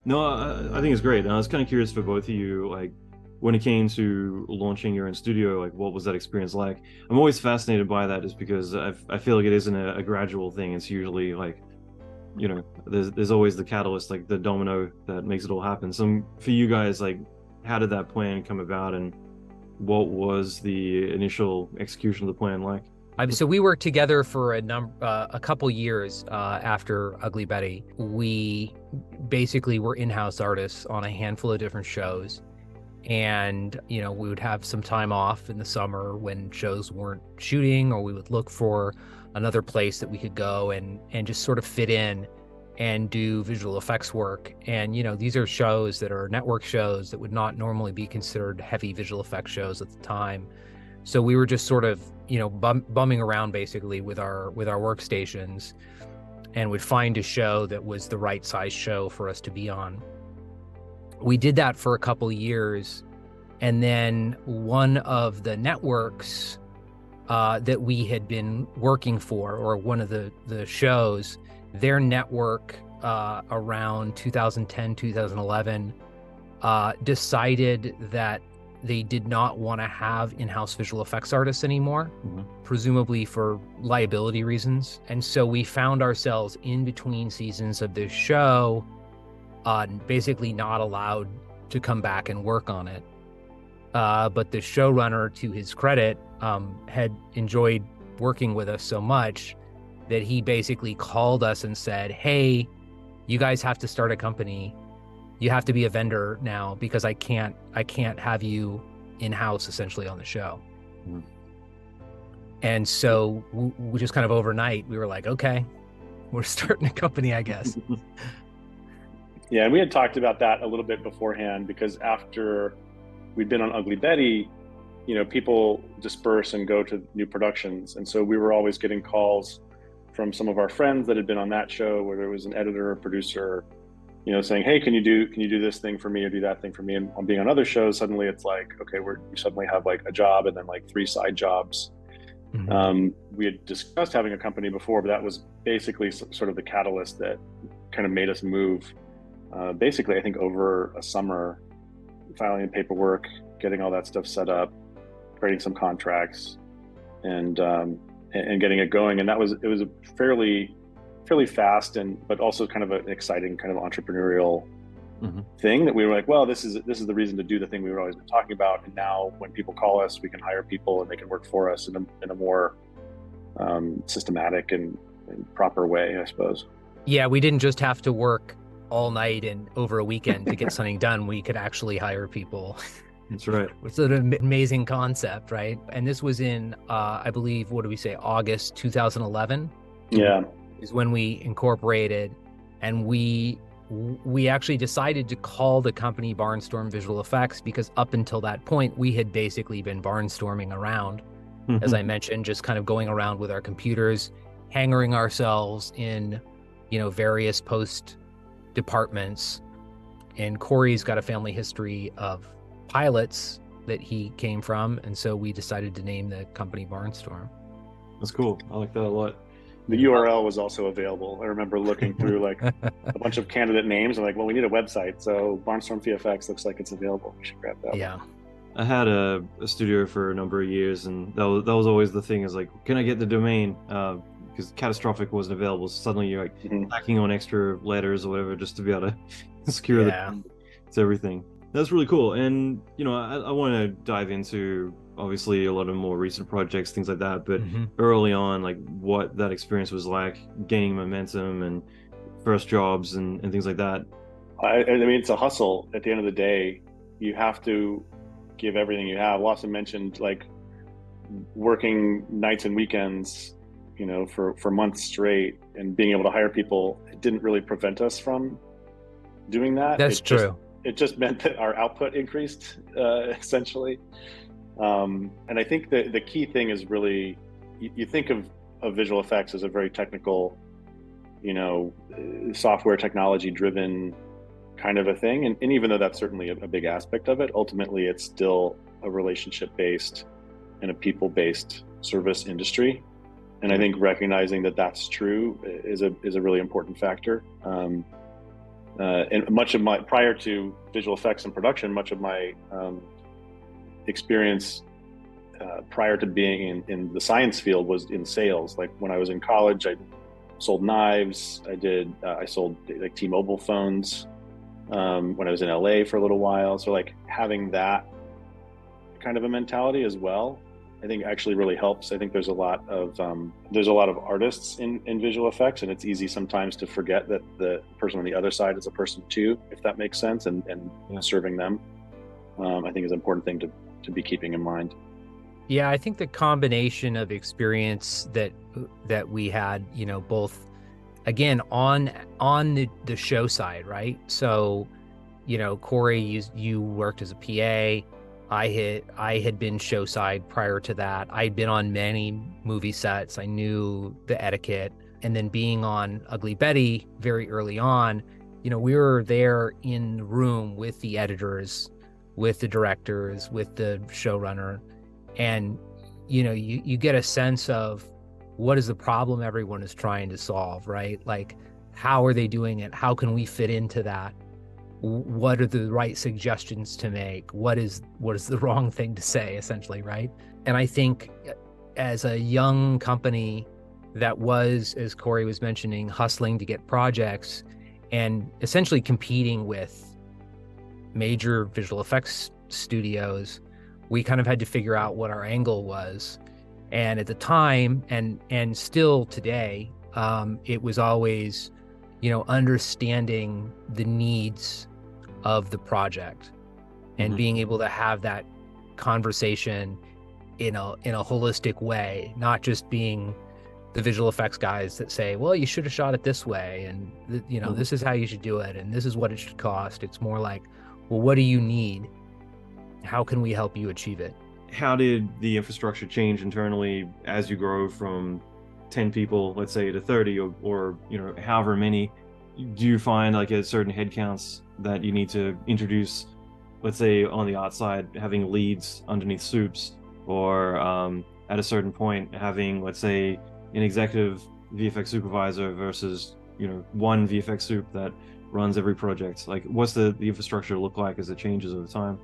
No, I think it's great. And I was kind of curious for both of you, like when it came to launching your own studio, like what was that experience like? I'm always fascinated by that just because I feel like it isn't a gradual thing. It's usually like, there's always the catalyst, like the domino that makes it all happen. So for you guys, like how did that plan come about and what was the initial execution of the plan like? So we worked together for a couple years after Ugly Betty. We basically were in-house artists on a handful of different shows. And, we would have some time off in the summer when shows weren't shooting, or we would look for another place that we could go and just sort of fit in and do visual effects work. And, these are shows that are network shows that would not normally be considered heavy visual effects shows at the time. So we were just sort of, bumming around basically with our workstations, and would find a show that was the right size show for us to be on. We did that for a couple years, and then one of the networks that we had been working for, or one of the shows, their network around 2010, 2011 decided that they did not want to have in-house visual effects artists anymore, presumably for liability reasons. And so we found ourselves in between seasons of this show, basically not allowed to come back and work on it. But the showrunner, to his credit, had enjoyed working with us so much that he basically called us and said, "Hey, you guys have to start a company. You have to be a vendor now, because I can't have you in-house essentially on the show." And so we just kind of overnight, we were like, okay, we're starting a company, I guess. Yeah, and we had talked about that a little bit beforehand, because after we'd been on Ugly Betty, people disperse and go to new productions. And so we were always getting calls from some of our friends that had been on that show, whether it was an editor or producer, saying, "Hey, can you do this thing for me or do that thing for me?" And on being on other shows, suddenly it's like, okay, we suddenly have like a job and then like 3 side jobs. We had discussed having a company before, but that was basically sort of the catalyst that kind of made us move. Basically, I think over a summer, filing the paperwork, getting all that stuff set up, creating some contracts, and getting it going. And it was a fairly fast but also kind of an exciting kind of entrepreneurial thing that we were like, well, this is the reason to do the thing we were always been talking about. And now when people call us, we can hire people and they can work for us in a more systematic and proper way, I suppose. Yeah, we didn't just have to work all night and over a weekend to get something done. We could actually hire people. That's right. It's an amazing concept, right? And this was in, I believe, what do we say, August 2011? Yeah. Is when we incorporated, and we actually decided to call the company Barnstorm Visual Effects, because up until that point, we had basically been barnstorming around, as I mentioned, just kind of going around with our computers, hanging ourselves in, various post departments. And Cory's got a family history of pilots that he came from, and so we decided to name the company Barnstorm. That's cool. I like that a lot. The URL was also available. I remember looking through like a bunch of candidate names. I'm like, well, we need a website. So Barnstorm VFX looks like it's available. We should grab that. Yeah. I had a studio for a number of years, and that was always the thing, is like, can I get the domain? Because Catastrophic wasn't available. So suddenly you're like tacking on extra letters or whatever just to be able to secure it's everything. That's really cool. And, I want to dive into obviously a lot of more recent projects, things like that, but early on, like what that experience was like, gaining momentum and first jobs and things like that. I mean, it's a hustle. At the end of the day, you have to give everything you have. Lawson mentioned like working nights and weekends, for months straight, and being able to hire people. It didn't really prevent us from doing that. That's true. It just meant that our output increased, essentially. And I think that the key thing is really, you think of visual effects as a very technical, software technology driven kind of a thing. And even though that's certainly a big aspect of it, ultimately it's still a relationship based and a people based service industry. And I think recognizing that that's true is a really important factor. and much of my, prior to visual effects and production, much of my experience prior to being in the science field was in sales. Like when I was in college, I sold knives. I sold like T-Mobile phones when I was in LA for a little while. So like having that kind of a mentality as well, I think actually really helps. I think there's a lot of artists in visual effects, and it's easy sometimes to forget that the person on the other side is a person too, if that makes sense, and serving them, I think is an important thing to be keeping in mind. Yeah, I think the combination of experience that we had, you know, both again on the show side, right? So, you know, Cory, you worked as a PA. I had been show side prior to that. I'd been on many movie sets. I knew the etiquette. And then being on Ugly Betty very early on, you know, we were there in the room with the editors, with the directors, with the showrunner. And, you know, you get a sense of what is the problem everyone is trying to solve, right? Like, how are they doing it? How can we fit into that? What are the right suggestions to make? What is the wrong thing to say, essentially, right? And I think as a young company that was, as Cory was mentioning, hustling to get projects and essentially competing with major visual effects studios, we kind of had to figure out what our angle was. And at the time, and still today, it was always, you know, understanding the needs of the project and being able to have that conversation in a holistic way, not just being the visual effects guys that say, well, you should have shot it this way, and you know, this is how you should do it, and this is what it should cost. It's more like, well, what do you need? How can we help you achieve it? How did the infrastructure change internally as you grow from 10 people, let's say, to 30 or you know, however many? Do you find like at certain headcounts that you need to introduce, let's say on the art side, having leads underneath soups, or at a certain point having, let's say, an executive VFX supervisor versus, you know, one VFX soup that runs every project? Like, what's the infrastructure look like as it changes over time?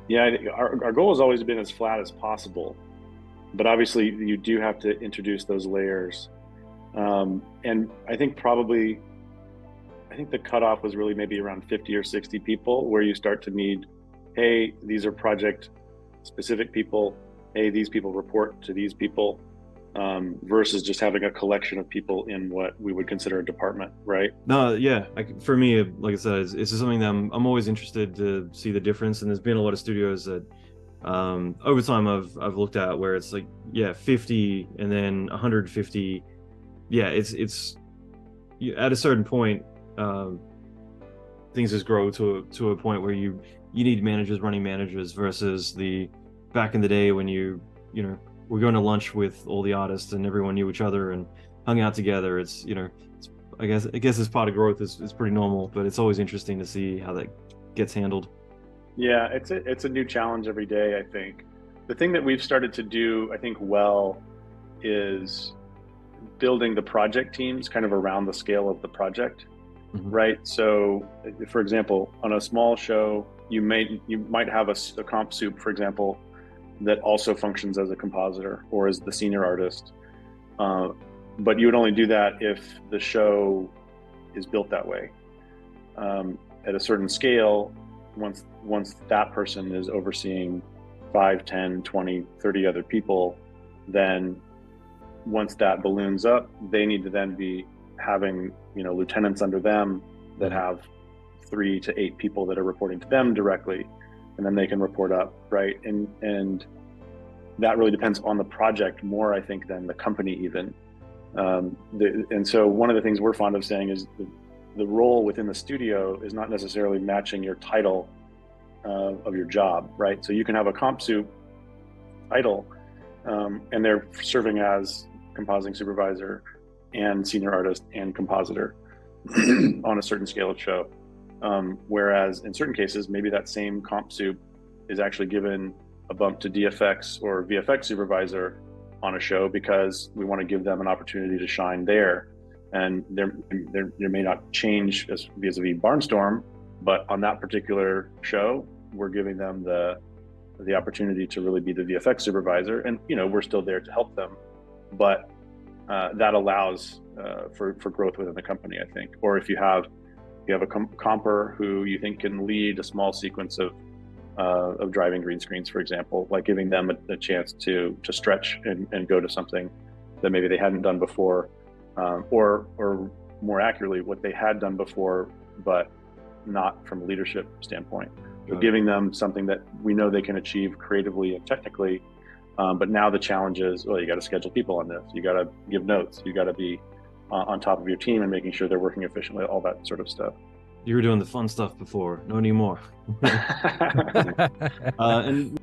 Yeah, I think our goal has always been as flat as possible, but obviously you do have to introduce those layers. And I think the cutoff was really maybe around 50 or 60 people, where you start to need, hey, these are project specific people. Hey, these people report to these people, versus just having a collection of people in what we would consider a department, right? No, yeah. For me, like I said, it's something that I'm always interested to see the difference. And there's been a lot of studios that over time I've looked at where it's like, yeah, 50 and then 150. Yeah, it's at a certain point, things just grow to a point where you need managers running managers versus the back in the day when you know, we're going to lunch with all the artists and everyone knew each other and hung out together. It's, you know, I guess as part of growth is pretty normal, but it's always interesting to see how that gets handled. Yeah, it's a new challenge every day. I think the thing that we've started to do, I think, well, is building the project teams kind of around the scale of the project, right? So, for example, on a small show, you might have a comp soup, for example, that also functions as a compositor or as the senior artist. But you would only do that if the show is built that way. At a certain scale, once that person is overseeing 5, 10, 20, 30 other people, then once that balloons up, they need to then be having, you know, lieutenants under them that have 3 to 8 people that are reporting to them directly, and then they can report up, right? And that really depends on the project more, I think, than the company even. And so one of the things we're fond of saying is the role within the studio is not necessarily matching your title of your job, right? So you can have a comp soup title, and they're serving as compositing supervisor and senior artist and compositor on a certain scale of show. Whereas in certain cases, maybe that same comp soup is actually given a bump to DFX or VFX supervisor on a show because we want to give them an opportunity to shine there. and there may not change as vis-a-vis Barnstorm, but on that particular show, we're giving them the opportunity to really be the VFX supervisor, and we're still there to help them, but that allows for growth within the company, I think. Or if you have a comper who you think can lead a small sequence of driving green screens, for example, like giving them a chance to stretch and go to something that maybe they hadn't done before, or more accurately, what they had done before, but not from a leadership standpoint. So giving them something that we know they can achieve creatively and technically, but now the challenge is, well, you got to schedule people on this, you got to give notes, you got to be on top of your team and making sure they're working efficiently, all that sort of stuff. You were doing the fun stuff before, no anymore. And